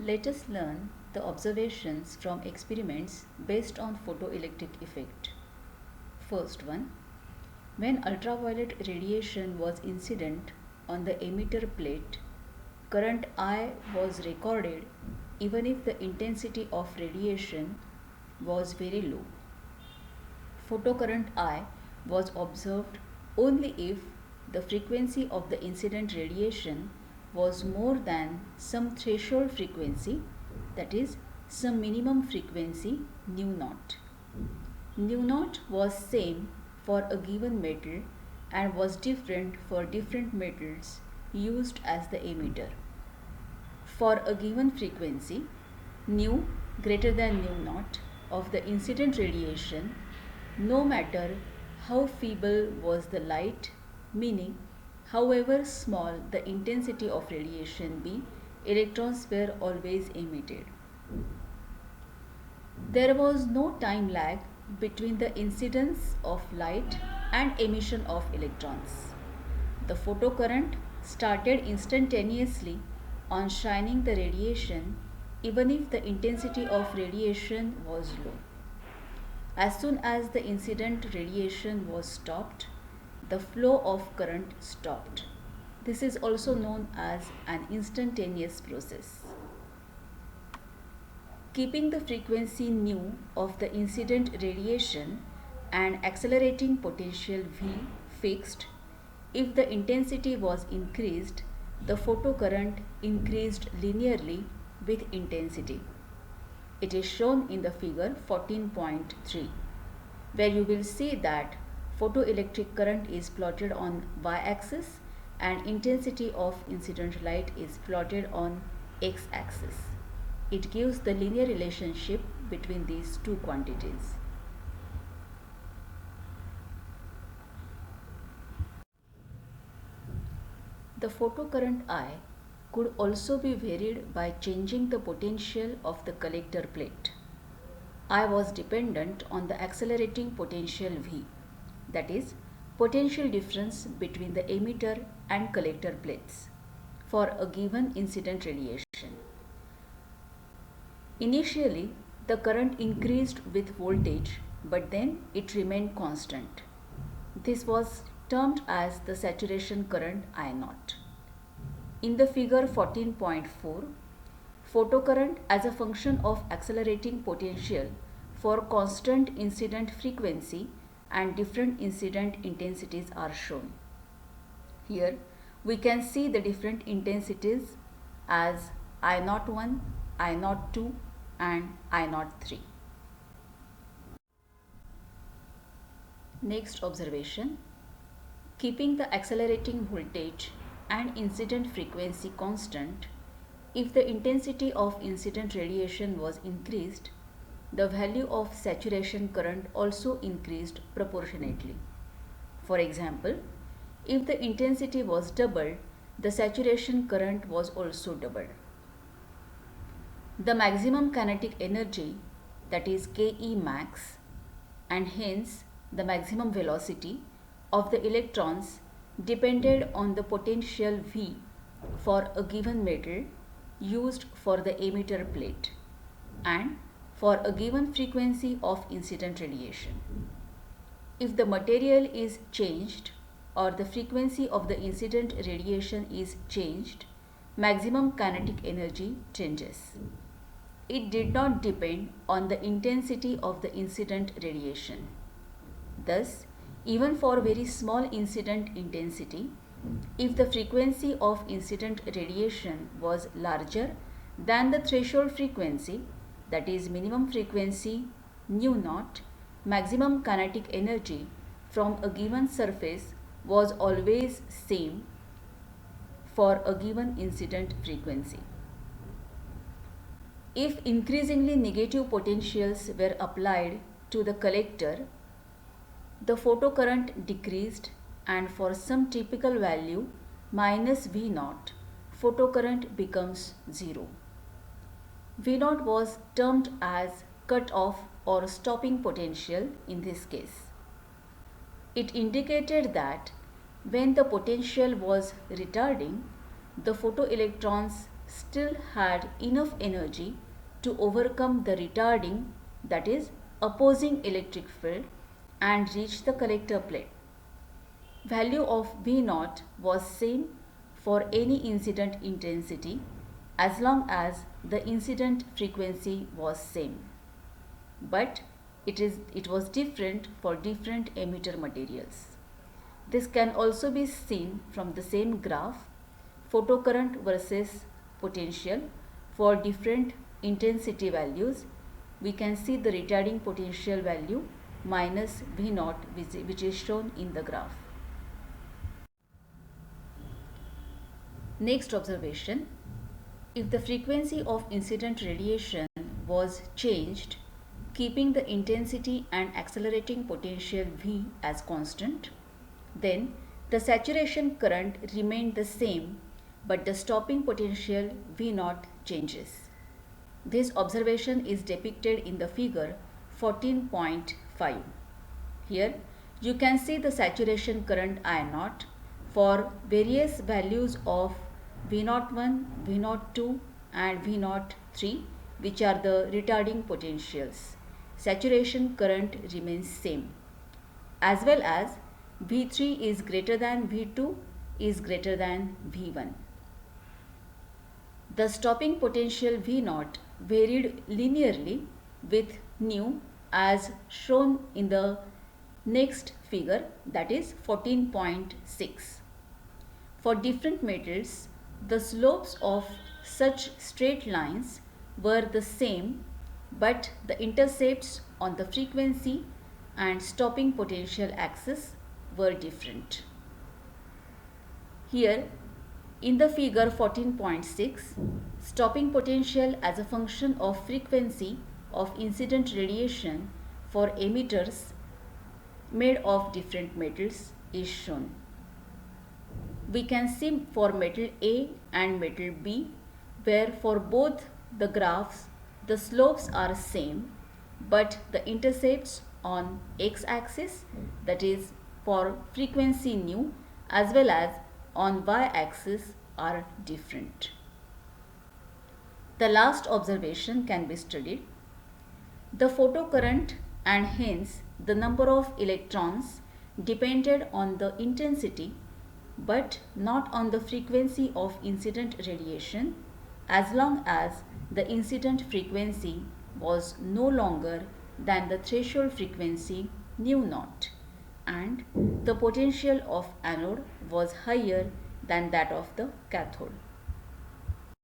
Let us learn the observations from experiments based on photoelectric effect. First one, when ultraviolet radiation was incident on the emitter plate, current I was recorded even if the intensity of radiation was very low. Photocurrent I was observed only if the frequency of the incident radiation was more than some threshold frequency, that is, some minimum frequency nu naught. Nu naught was same for a given metal and was different for different metals used as the emitter. For a given frequency, nu greater than nu naught of the incident radiation, no matter how feeble was the light, meaning however small the intensity of radiation be, electrons were always emitted. There was no time lag between the incidence of light and emission of electrons. The photocurrent started instantaneously on shining the radiation even if the intensity of radiation was low. As soon as the incident radiation was stopped, the flow of current stopped. This is also known as an instantaneous process. Keeping the frequency nu of the incident radiation and accelerating potential V fixed, if the intensity was increased, the photocurrent increased linearly with intensity. It is shown in the figure 14.3, where you will see that photoelectric current is plotted on y-axis and intensity of incident light is plotted on x-axis. It gives the linear relationship between these two quantities. The photocurrent I could also be varied by changing the potential of the collector plate. I was dependent on the accelerating potential V, that is, potential difference between the emitter and collector plates for a given incident radiation. Initially, the current increased with voltage, but then it remained constant. This was termed as the saturation current I0. In the figure 14.4, photocurrent as a function of accelerating potential for constant incident frequency and different incident intensities are shown. Here we can see the different intensities as I01, I02 and I03. Next observation, keeping the accelerating voltage and incident frequency constant, if the intensity of incident radiation was increased, the value of saturation current also increased proportionately. For example, if the intensity was doubled, the saturation current was also doubled. The maximum kinetic energy, that is Ke max, and hence the maximum velocity of the electrons depended on the potential V for a given metal used for the emitter plate and for a given frequency of incident radiation. If the material is changed or the frequency of the incident radiation is changed, maximum kinetic energy changes. It did not depend on the intensity of the incident radiation. Thus, even for very small incident intensity, if the frequency of incident radiation was larger than the threshold frequency, that is minimum frequency nu naught, maximum kinetic energy from a given surface was always same for a given incident frequency. If increasingly negative potentials were applied to the collector, the photocurrent decreased and for some typical value minus V0, photocurrent becomes 0. V0 was termed as cut off or stopping potential in this case. It indicated that when the potential was retarding, the photoelectrons still had enough energy to overcome the retarding, that is opposing electric field, and reach the collector plate. Value of V naught was same for any incident intensity as long as the incident frequency was same. But it was different for different emitter materials. This can also be seen from the same graph, photocurrent versus potential for different intensity values. We can see the retarding potential value minus V naught, which is shown in the graph. Next observation, if the frequency of incident radiation was changed, keeping the intensity and accelerating potential V as constant, then the saturation current remained the same, but the stopping potential V naught changes. This observation is depicted in the figure 14.5. Here you can see the saturation current I naught for various values of V01, V02 and V03, which are the retarding potentials. Saturation current remains same, as well as V3 is greater than V2 is greater than V1. The stopping potential V naught varied linearly with nu as shown in the next figure, that is 14.6. For different metals, the slopes of such straight lines were the same, but the intercepts on the frequency and stopping potential axis were different. Here in the figure 14.6, stopping potential as a function of frequency of incident radiation for emitters made of different metals is shown. We can see for metal A and metal B, where for both the graphs the slopes are same, but the intercepts on x-axis, that is for frequency nu, as well as on y-axis are different. The last observation can be studied. The photocurrent and hence the number of electrons depended on the intensity but not on the frequency of incident radiation, as long as the incident frequency was no longer than the threshold frequency nu naught and the potential of anode was higher than that of the cathode.